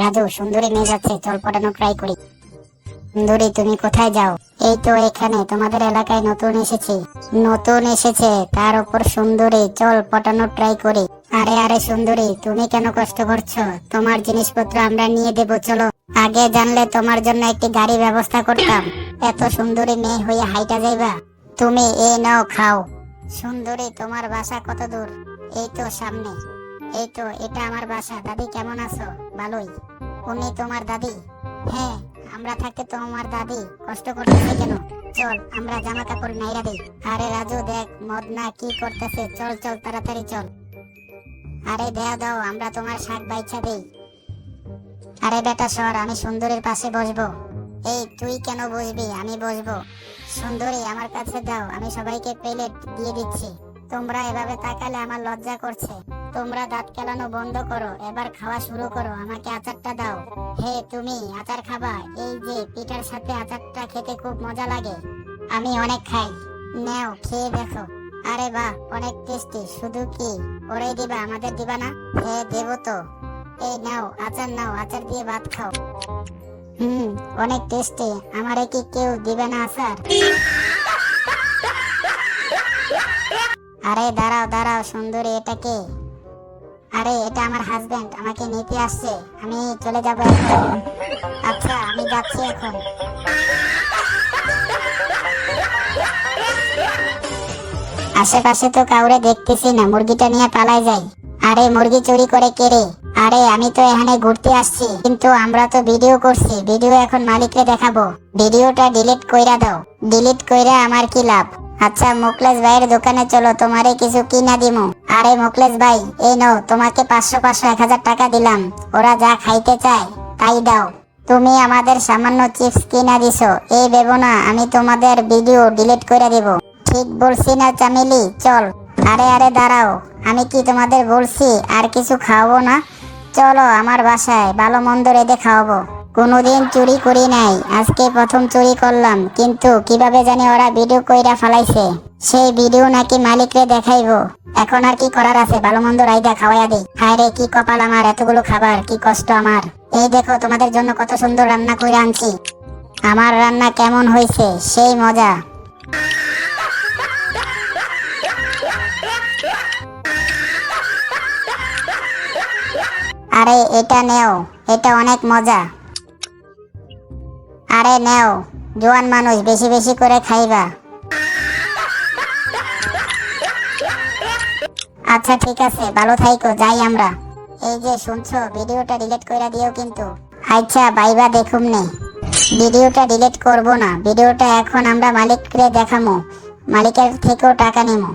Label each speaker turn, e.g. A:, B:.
A: রাজু, সুন্দরী মেয়ে যাচ্ছে, চল পটানো ট্রাই করি। সুন্দরী, তুমি কোথায় যাও? এই তো এখানে, তোমাদের এলাকায় নতুন এসেছি। নতুন এসেছে, তার উপর সুন্দরী, চল পটানো ট্রাই করি। আরে আরে সুন্দরী, তুমি কেন কষ্ট করছো? তোমার জিনিসপত্র আমরা নিয়ে দেবো, চলো। আগে জানলে তোমার জন্য একটি গাড়ি ব্যবস্থা করতাম। এত সুন্দরী মেয়ে হয়ে হাইটা যাইবা? তুমি এই নাও, খাও। সুন্দরী, তোমার বাসা কত দূর? এই তো সামনে। এই তো, এটা আমার বাসা। দাদি কেমন আছো? ভালোই। উনি তোমার দাদি? হ্যাঁ, আমরা থাকতে তোমার দাদি কষ্ট করতেছে কেন? চল আমরা জামা কাপড় নাইরা দেই। আরে রাজু দেখ, মদনা কি করতেছে, চল চল তাড়াতাড়ি চল। আরে দেয়া দাও, আমরা তোমার শাক বাইছা দেই। আরে বেটা সর, আমি সুন্দরীর পাশে বসবো। এই তুই কেন বসবি? আমি বসবো। সুন্দরী, আমার কাছে দাও, আমি সবাইকে প্লেট দিয়ে দিচ্ছি। তোমরা এভাবে তাকালে আমার লজ্জা করছে। তোমরা দাঁত কেলানো বন্ধ করো, এবার খাওয়া শুরু করো। আমাকে আচারটা দাও। হে তুমি আচার খাবা? এই যে পিঠার সাথে আচারটা খেতে খুব মজা লাগে। আমি অনেক খাই। নেও, খেয়ে দেখো। আরে বাহ, অনেক টেস্টি। শুধু কি ওরাই দিবা, আমাদের দিবা না? হ্যাঁ দেবো তো। এই নাও আচার, নাও আচার দিয়ে ভাত খাও। অনেক টেস্টি। আমারে কি কেউ দিবে না আচার? আরে দাঁড়াও দাঁড়াও সুন্দরী, এটা কে? আরে এটা আমার হাজবেন্ড, আমাকে নিতে আসছে। আমি চলে যাব এখন। আচ্ছা আমি যাচ্ছি এখন। আশেপাশে তো কাউরে দেখতেছি না, মুরগিটা নিয়ে পালাই যাই। আরে মুরগি চুরি করে কে রে? আরে আমি তো এখানে ঘুরতে আসছি, কিন্তু আমরা তো ভিডিও করছি। ভিডিও এখন মালিককে দেখাবো। ভিডিওটা ডিলিট কইরা দাও। ডিলিট কইরা আমার কি লাভ? আচ্ছা মুকলেশ ভাইয়ের দোকানে চলো, তোমারে কিছু কিনা দিমু। আরে মুকলেশ ভাই, এই নাও, তোমাকে 500 500 1000 টাকা দিলাম। ওরা যা খাইতে চায় তাই দাও। তুমি আমাদের সামান্য চিপস কিনা দিছো, এই ভেবো না আমি তোমাদের ভিডিও ডিলিট করে দেব। ঠিক বলছি না চামেলি? চল। আরে আরে দাঁড়াও, আমি কি তোমাদের বলছি আর কিছু খাওয়াবো না? চলো আমার বাসায়, ভালো মন্দ রেঁধে খাওয়াবো। কোনোদিন চুরি করি নাই, আজকে প্রথম চুরি করলাম। কিন্তু কিভাবে জানি ওরা ভিডিও কইরা ফালাইছে। সেই ভিডিও নাকি মালিকরে দেখাইবো। এখন আর কি করার আছে, ভালো মন্দ রাইদা খাওয়াইয়া দেই। হায় রে কি কপাল আমার, এতগুলো খাবার, কি কষ্ট আমার। এই দেখো তোমাদের জন্য কত সুন্দর রান্না কইরা আনছি। আমার রান্না কেমন হয়েছে? সেই মজা। আরে এটা নেও, এটা অনেক মজা। আরে নেও, জোয়ান মানুষ, বেশি বেশি করে খাইবা। আচ্ছা ঠিক আছে, ভালো থাইকো, যাই আমরা। এই যে শুনছো, ভিডিওটা ডিলিট কইরা দিও কিন্তু। আচ্ছা বাইবা দেখুম নে। ভিডিওটা ডিলিট করব না, ভিডিওটা এখন আমরা মালিককে দেখামু। মালিকের থেকেও টাকা নেবো।